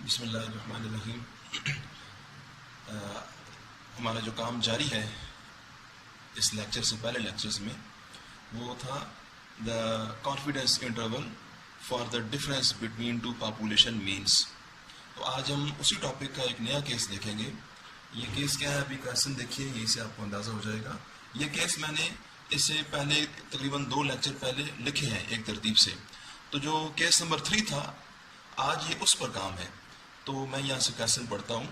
बिस्मिल्लाहिर्रहमानिर्रहीम। हमारा जो काम जारी है इस लेक्चर से पहले लेक्चर्स में वो था the confidence interval for the difference between two population means. तो आज हम उसी टॉपिक का एक नया केस देखेंगे। ये केस क्या है, अभी क्वेश्चन देखिए, यहीं से आपको अंदाज़ा हो जाएगा। ये केस मैंने इससे पहले तकरीबन 2 लेक्चर पहले लिखे हैं एक तरतीब से। तो जो केस नंबर 3 था, आज ये उस पर काम है। तो मैं यहाँ से क्वेश्चन पढ़ता हूँ।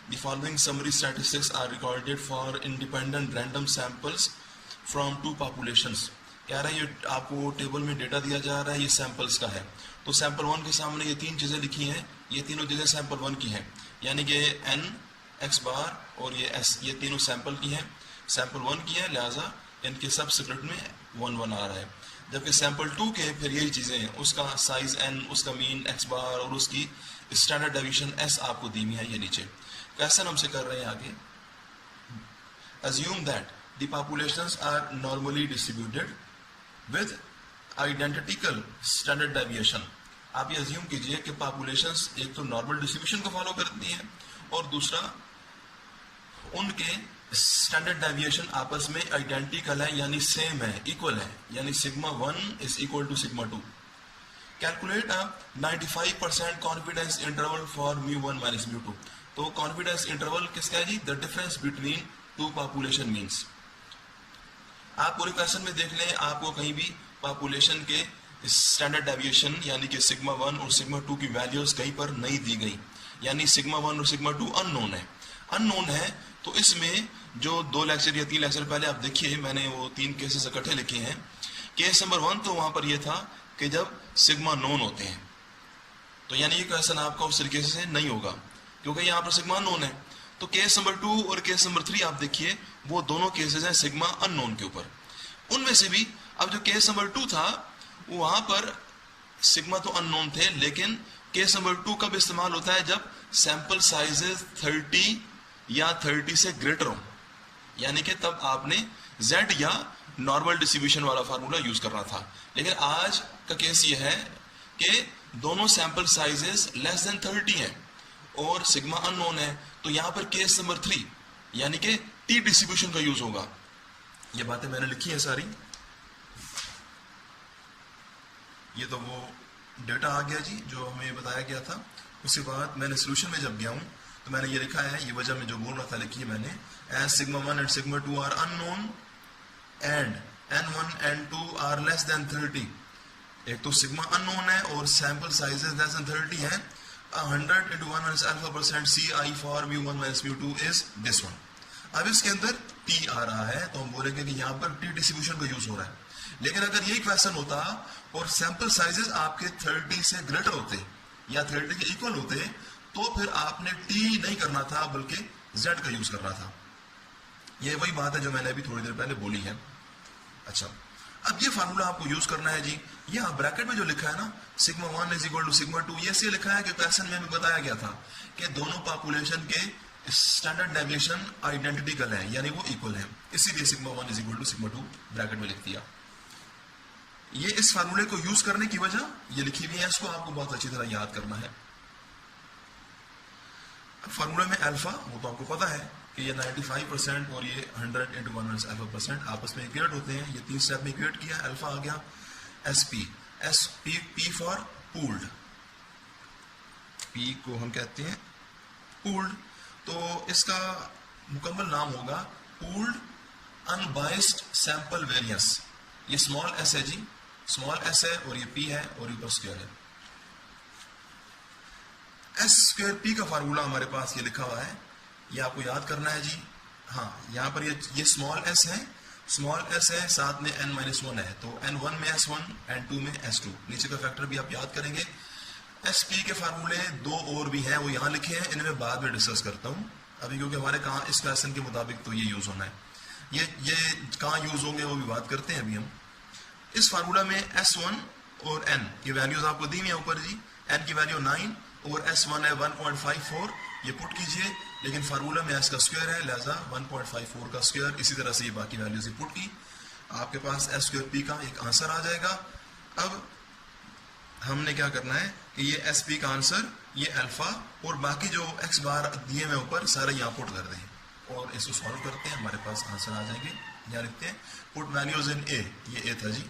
The following summary statistics are recorded for independent random samples from 2 populations. कह रहा है ये आपको टेबल में डेटा दिया जा रहा है, ये सैंपल्स का है। तो सैंपल 1 के सामने ये 3 चीज़ें लिखी हैं, ये तीनों चीज़ें सैंपल 1 की हैं, यानी कि n, x बार और ये s, ये तीनों सैंपल की हैं, सैंपल 1 की है, लिहाजा इनके सब सेक्रेट में 1 1 आ रहा है। जबकि सैंपल 2 के फिर यही चीज़ें हैं, उसका साइज n, उसका मीन x बार और उसकी स्टैंडर्ड डेविएशन s आपको दी हुई है ये नीचे। क्वेश्चन हमसे कर रहे हैं आगे, assume that the populations are normally distributed with identical standard deviation। आप ये assume कीजिए कि populations एक तो नॉर्मल डिस्ट्रीब्यूशन को फॉलो करती हैं और दूसरा उनके स्टैंडर्ड डेविएशन आपस में आइडेंटिकल है, यानी सेम है, इक्वल है, यानी sigma 1 is equal to sigma 2। Calculate a 95% confidence interval for μ1 minus μ2। तो कॉन्फिडेंस इंटरवल किसका है जी? The difference between 2 population means. आप पूरे क्वेश्चन में देख लें, आपको कहीं भी पॉपुलेशन के स्टैंडर्ड डेविएशन यानी कि सिग्मा 1 और सिग्मा 2 की वैल्यूज कहीं पर नहीं दी गई, यानी सिग्मा 1 और सिग्मा 2 अननोन है। अननोन है तो इसमें जो 2 लेक्चर या 3 लेक्चर पहले आप देखिए, मैंने वो 3 केसेस इकट्ठे लिखे हैं। केस नंबर 1 तो वहां पर यह था कि जब सिग्मा नोन होते हैं, तो यानी ये क्वेश्चन आपका उस तरीके से नहीं होगा क्योंकि यहाँ पर सिग्मा नोन है। तो केस नंबर 2 और केस नंबर 3 आप देखिए, वो दोनों केसेस हैं सिग्मा अननोन के ऊपर। उनमें से भी अब जो केस नंबर 2 था वहां पर सिग्मा तो अननोन थे, लेकिन केस नंबर 2 कब इस्तेमाल होता है? जब सैंपल साइजेस 30 या 30 से ग्रेटर हो, यानी कि तब आपने z या नॉर्मल डिस्ट्रीब्यूशन वाला फार्मूला यूज करना था। लेकिन आज का केस ये है कि दोनों सैंपल साइजेस लेस देन 30 हैं और सिग्मा अननोन है। तो यहां पर केस नंबर 3 यानी कि टी डिस्ट्रीब्यूशन का यूज होगा। ये बातें मैंने लिखी है सारी। ये तो वो डेटा आ गया जी जो हमें बताया गया था। उसके बाद मैंने सोल्यूशन में जब गया हूं तो मैंने ये लिखा है, ये वजह में जो बोल रहा था लिखी है मैंने, as sigma 1 and sigma 2 are unknown and n1 n2 are less than 30। एक तो सिग्मा अननोन है और सैंपल साइजेस लेस देन 30 है। 100 into 1 minus alpha percent CI for μ1 minus μ2 is this one। अब इसके अंदर t आ रहा है तो हम बोलेंगे कि यहाँ पर t डिस्ट्रीब्यूशन का यूज हो रहा है। लेकिन अगर यही क्वेश्चन होता और सैंपल साइजेस आपके 30 से ग्रेटर होते या 30 के इक्वल होते तो फिर आपने t नहीं करना था बल्कि z का यूज करना था। ये वही बात है जो मैंने अभी थोड़ी देर पहले बोली है। अच्छा, अब ये फार्मूला आपको यूज करना है जी। यहाँ ब्रैकेट में जो लिखा है ना, sigma 1 is equal to sigma 2, ये से लिखा है कि क्वेश्चन में भी बताया गया था कि दोनों पॉपुलेशन के स्टैंडर्ड डेविएशन आइडेंटिकल है, यानी वो इक्वल है, इसीलिए sigma 1 is equal to sigma 2 bracket में लिख दिया। ये इस फार्मूले को यूज करने की वजह ये लिखी हुई है, इसको आपको बहुत अच्छी तरह याद करना है। फार्मूला में अल्फा वो तो आपको पता है कि ये 95% और ये 100 into 1 minus alpha percent आपस में इक्वेट होते हैं। ये 3 स्टेप में इक्वेट किया, अल्फा आ गया SP। SP P for pooled, P को हम कहते हैं पूल्ड। तो इसका मुकम्मल नाम होगा पूल्ड अनबाइस्ड सैंपल वेरियंस। ये स्मॉल s है जी, स्मॉल s है और ये P है और ऊपर स्क्वायर है। s स्क्वायर P का फार्मूला हमारे पास ये लिखा हुआ है, ये आपको याद करना है जी। हाँ, यहाँ पर ये स्मॉल s है, स्मॉल s है, साथ में n-1 है, तो n1 में s1, n2 में s2। नीचे का फैक्टर भी आप याद करेंगे। sp के फार्मूले 2 और भी हैं, वो यहाँ लिखे हैं, इनमें बाद में डिस्कस करता हूँ अभी, क्योंकि हमारे कहाँ इस क्वेश्चन के मुताबिक तो ये यूज होना है। ये कहाँ यूज होंगे वो भी बात करते हैं अभी हम। इस फार्मूला में s1 और n की वैल्यूज आपको दी हुई है ऊपर जी। n की वैल्यू 9 और s1 है 1.54, ये पुट कीजिए, लेकिन फार्मूला में s का स्क्वायर है, लिहाजा 1.54 का स्क्वायर। इसी तरह से ये बाकी वैल्यूज पुट की, आपके पास s स्क्वायर p का एक आंसर आ जाएगा। अब हमने क्या करना है कि ये एस पी का आंसर, ये अल्फा और बाकी जो एक्स बार दिए हुए ऊपर सारे यहाँ पुट कर दें और इसको सॉल्व करते हैं, हमारे पास आंसर आ जाएंगे। यहाँ लिखते हैं पुट वैल्यूज इन ए, ये ए था जी,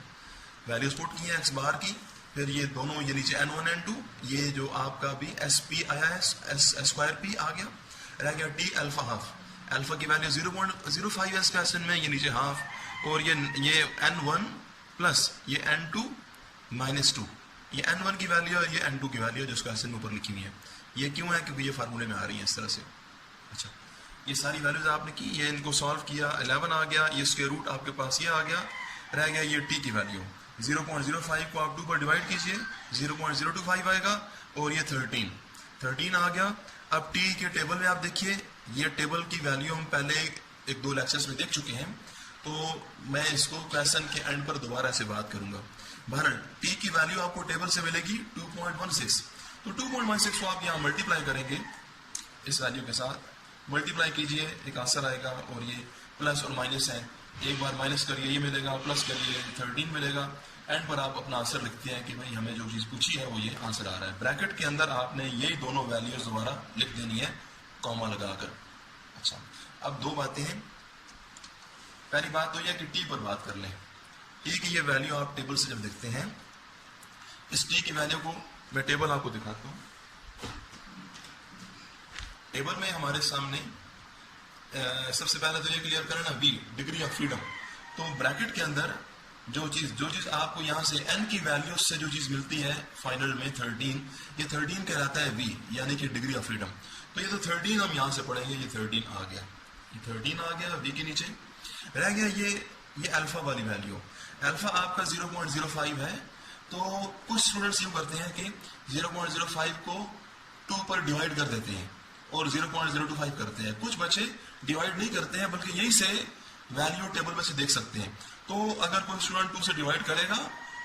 वैल्यूज पुट की है एक्स बार की, फिर ये दोनों ये नीचे n1 n2, ये जो आपका भी एस पी आया है, एस स्क्वायर पी आ गया, रह गया टी अल्फा हाफ, अल्फा की वैल्यू 0.05 है इस क्वेश्चन में, ये नीचे हाफ, और ये n1 प्लस ये n2 माइनस 2, ये n1 की वैल्यू और ये n2 की वैल्यू जिस क्वेश्चन में ऊपर लिखी हुई है। ये क्यों है? क्योंकि ये फार्मूले में आ रही है इस तरह से। अच्छा, ये सारी वैल्यूज आपने की, ये इनको सॉल्व किया, 11 आ गया, ये स्क्वायर रूट आपके पास ये आ गया, रह गया ये टी की वैल्यू 0.05 को आप 2 पर डिवाइड कीजिए, 0.025 आएगा, और ये 13 आ गया। अब टी के टेबल में आप देखिए, ये टेबल की वैल्यू हम पहले 1-2 लेक्चर्स में देख चुके हैं, तो मैं इसको क्वेश्चन के एंड पर दोबारा से बात करूंगा। बहरहाल टी की वैल्यू आपको टेबल से मिलेगी 2.16, तो 2.16 को आप यहाँ मल्टीप्लाई करेंगे इस वैल्यू के साथ, मल्टीप्लाई कीजिए, एक आंसर आएगा, और ये प्लस और माइनस है, एक बार माइनस करिए ये मिलेगा, प्लस करिए 13 मिलेगा, एंड पर आप अपना आंसर लिखते हैं कि भाई हमें जो चीज़ पूछी है वो ये आंसर आ रहा है। ब्रैकेट के अंदर आपने यही दोनों वैल्यूज दोबारा लिख देनी है कॉमा लगाकर। अच्छा, अब दो बातें हैं, पहली बात तो यह कि टी पर बात कर लें। टी की ये वैल्यू आप टेबल से जब देखते हैं, इस टी की वैल्यू को मैं टेबल आपको दिखाता हूँ। टेबल में हमारे सामने सबसे पहले तो ये क्लियर करें ना, वी डिग्री ऑफ फ्रीडम, तो ब्रैकेट के अंदर जो चीज आपको यहाँ से n की वैल्यू से जो चीज मिलती है फाइनल में 13, ये 13 कहलाता है v, यानी कि डिग्री ऑफ फ्रीडम। तो ये तो 13 हम यहाँ से पढ़ेंगे, ये 13 आ गया, ये 13 आ गया, v के नीचे रह गया ये अल्फा वाली वैल्यू। अल्फा आपका 0.05 है, तो कुछ स्टूडेंट्स यूँ करते हैं कि 0.05 को 2 पर डिवाइड कर देते हैं और 0.025 करते हैं। कुछ बच्चे डिवाइड नहीं करते हैं, बल्कि यही से वैल्यू टेबल में से देख सकते हैं। तो अगर कोई स्टूडेंट 2 से डिवाइड करेगा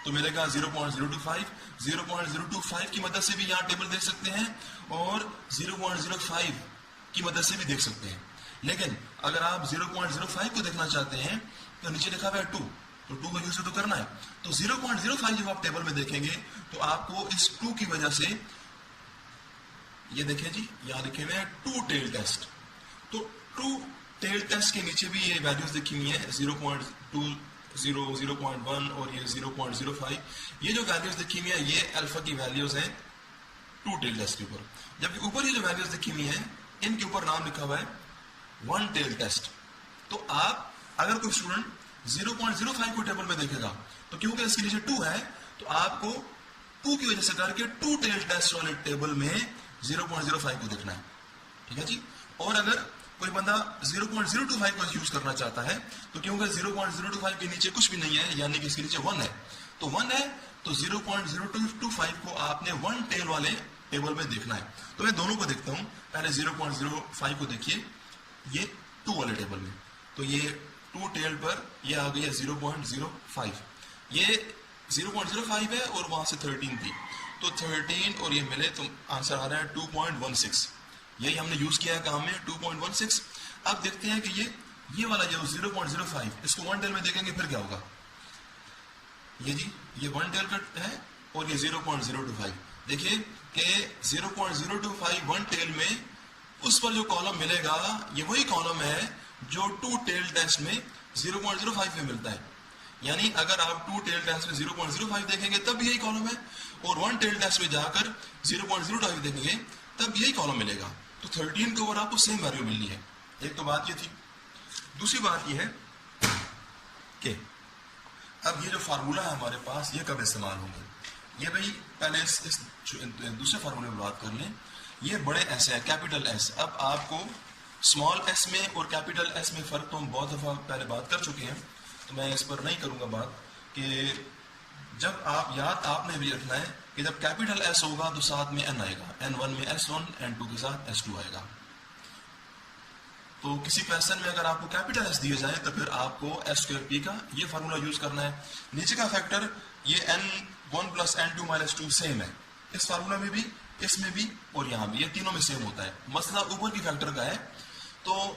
तो मिलेगा 0.025, 0.025 की मदद से भी यहाँ टेबल देख सकते हैं और 0.05 की मदद से भी देख सकते हैं। लेकिन अगर आप 0.05 को देखना चाहते हैं तो नीचे लिखा हुआ है 2, तो 2 का यूज तो करना है, तो 0.05 जब आप टेबल में देखेंगे तो आपको इस 2 की वजह से, ये देखिए जी यहाँ लिखे हुए हैं 2 टेल टेस्ट, तो 2 टेल टेस्ट के नीचे भी ये वैल्यूज लिखी हुई है 0.20, 0.1 और ये 0.05। ये जो वैल्यूज लिखी हुई है ये अल्फा की वैल्यूज हैं 2 टेल टेस्ट के ऊपर, जबकि ऊपर ये जो वैल्यूज लिखी हुई है इनके ऊपर नाम लिखा हुआ है 1 टेल टेस्ट। तो आप अगर कोई स्टूडेंट 0.05 को टेबल में देखेगा तो क्योंकि इसके नीचे 2 है, तो आपको 2 की वजह से करके 2 टेल टेस्ट वाले टेबल में 0.05 को देखना है, ठीक है जी। और अगर कोई बंदा 0.025 को यूज करना चाहता है तो क्योंकि 0.025 के नीचे कुछ भी नहीं है, यानी कि इसके नीचे 1 है, तो 1 है तो 0.025 को आपने 1 टेल वाले टेबल में देखना है। तो मैं दोनों को देखता हूं, पहले 0.05 को देखिए, ये 2 वाले टेबल में, तो ये 2 टेल पर ये आ गई है 0.05, ये 0.05 है और वहां से 13 थी, तो 13 और ये मिले तो आंसर आ रहा है 2.16। यही हमने यूज किया है काम में 2.16। अब देखते हैं कि ये वाला जो 0.05 इसको 1 टेल में देखेंगे फिर क्या होगा। ये जी ये 1 टेल का है और ये 0.025, देखिए कि 0.025 1 टेल में उस पर जो कॉलम मिलेगा ये वही कॉलम है जो 2 टेल टेस्ट में 0.05 में मिलता है। यानी अगर आप 2 टेल टेस्ट में 0.05 देखेंगे तब यही कॉलम है, और 1 टेल टेस्ट में जाकर 0.025 देखेंगे तब यही कॉलम मिलेगा। तो 13 के ऊपर आपको सेम वैल्यू मिलनी है। एक तो बात ये थी। दूसरी बात ये है कि अब ये जो फार्मूला है हमारे पास ये कब इस्तेमाल होंगे, ये भाई पहले इस दूसरे फार्मूले में बात कर लें। ये बड़े एस है, कैपिटल एस। अब आपको स्मॉल एस में और कैपिटल एस में फर्क तो हम बहुत दफा पहले बात कर चुके हैं, तो मैं इस पर नहीं करूंगा बात। कि जब आप याद आपने भी रखना है कि जब कैपिटल एस होगा तो साथ में एन आएगा, N1 में S1, N2 के साथ S2 आएगा। तो किसी क्वेश्चन में अगर आपको कैपिटल एस दिए जाए तो फिर आपको S2P का ये फार्मूला यूज करना है। नीचे का फैक्टर ये N1 plus N2 minus 2 same है, इस फार्मूला में भी, इसमें भी और यहाँ भी, ये तीनों में सेम होता है। मसला ऊपर की फैक्टर का है, तो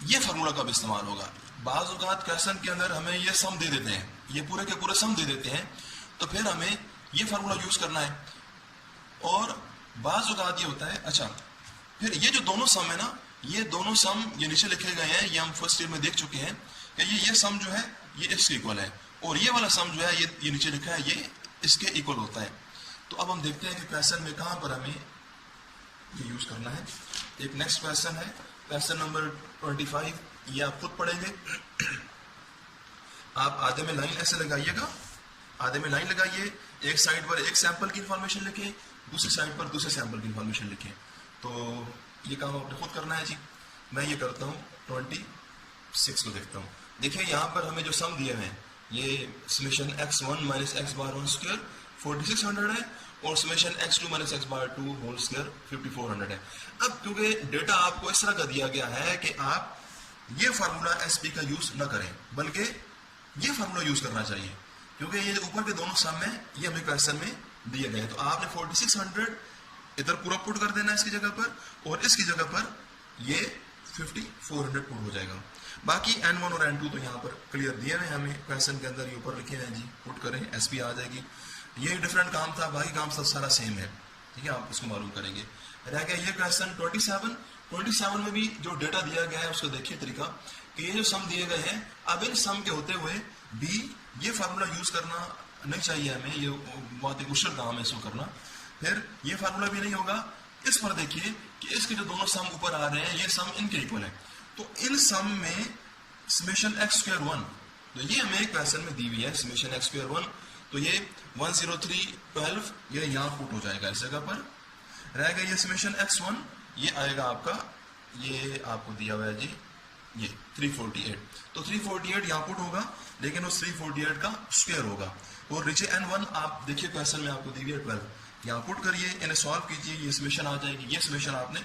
ये फार्मूला कब इस्तेमाल होगा। बाज़ औक़ात क्वेश्चन के अंदर हमें ये सम दे देते हैं, ये पूरे के पूरे सम दे देते हैं, तो फिर हमें ये फार्मूला यूज करना है। और बाज़ औक़ात ये होता है, अच्छा फिर ये जो दोनों सम है ना, ये दोनों सम ये नीचे लिखे गए हैं, ये हम फर्स्ट ईयर में देख चुके हैं कि ये सम जो है ये इसके इक्वल है, और ये वाला सम जो है ये नीचे लिखा है ये इसके इक्वल होता है। तो अब हम देखते हैं कि क्वेश्चन में कहाँ पर हमें ये यूज करना है। एक नेक्स्ट क्वेश्चन है, क्वेश्चन नंबर 25, ये आप खुद पढ़ेंगे। आप आधे में लाइन ऐसे लगाइएगा, आधे में लाइन लगाइए, एक साइड पर एक सैंपल की इंफॉर्मेशन लिखें, दूसरी साइड पर दूसरे सैंपल की इंफॉर्मेशन लिखें। तो ये काम आपने खुद करना है जी। मैं ये करता हूँ 26 को देखता हूँ। देखिए यहाँ पर हमें जो सम दिए हुए हैं, ये समेशन x1 माइनस x बार 1 स्क्वायर 4600 है, और समेशन x2 माइनस x बार 2 होल स्क्वायर 5400 है। अब क्योंकि डेटा आपको इस तरह का दिया गया है कि आप ये फार्मूला SP का यूज न करें, बल्कि ये फार्मूला यूज करना चाहिए, क्योंकि ये ऊपर के दोनों सम है ये हमें क्वेश्चन में दिए गए। तो आपने 4600 इधर पूरा पुट कर देना है इसकी जगह पर, और इसकी जगह पर ये 5400 पुट हो जाएगा। बाकी N1 और N2 तो यहाँ पर क्लियर दिए हुए हैं हमें क्वेश्चन के अंदर, ये ऊपर लिखे हैं जी, पुट करें SP आ जाएगी। ये डिफरेंट काम था, बाकी काम सब सारा सेम है, ठीक है, आप इसको मालूम करेंगे। रह गया ये क्वेश्चन 27 में भी जो डेटा दिया गया है उसको देखिए तरीका कि ये जो सम दिए गए हैं, अब इन सम के होते हुए भी ये फार्मूला यूज करना नहीं चाहिए हमें, ये बहुत ही कुशल काम है इसको करना। फिर ये फार्मूला भी नहीं होगा। इस पर देखिए कि इसके जो दोनों सम ऊपर आ रहे हैं ये सम इनके इक्वल है, तो इन सम में समेशन x स्क्वायर 1, तो ये हमें क्वेश्चन में दी हुई है समेशन x स्क्वायर 1, तो ये 10312 ये यहाँ पुट हो जाएगा इस जगह पर। रह गया ये समेशन x1, ये आएगा आपका, ये आपको दिया हुआ है जी ये 348, तो 348 यहाँ पुट होगा, लेकिन उस 348 का स्क्वायर होगा। और नीचे N1 आप देखिए क्वेश्चन में आपको दी हुई है 12, यहाँ पुट करिए, इन्हें सॉल्व कीजिए, ये समेशन आ जाएगी, ये समेशन आपने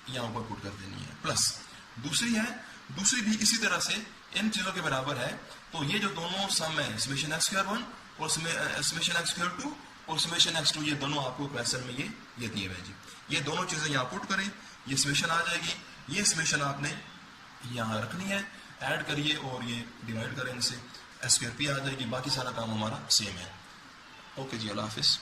यहाँ ऊपर पुट कर देनी है। प्लस दूसरी भी इसी तरह से इन चीजों के बराबर है। तो ये जो दोनों सम है समेशन x स्क्वायर 1 और समेशन x स्क्वायर 2 और समेशन x2, ये दोनों आपको क्वेश्चन में ये दिए हुए जी। ये दोनों चीजें यहाँ पुट करें, ये समेशन आ जाएगी, ये समेशन आपने यहाँ रखनी है, ऐड करिए और ये डिवाइड करें इनसे, s स्क्वायर p आ जाएगी। बाकी सारा काम हमारा सेम है। ओके जी, अल्लाह हाफिज।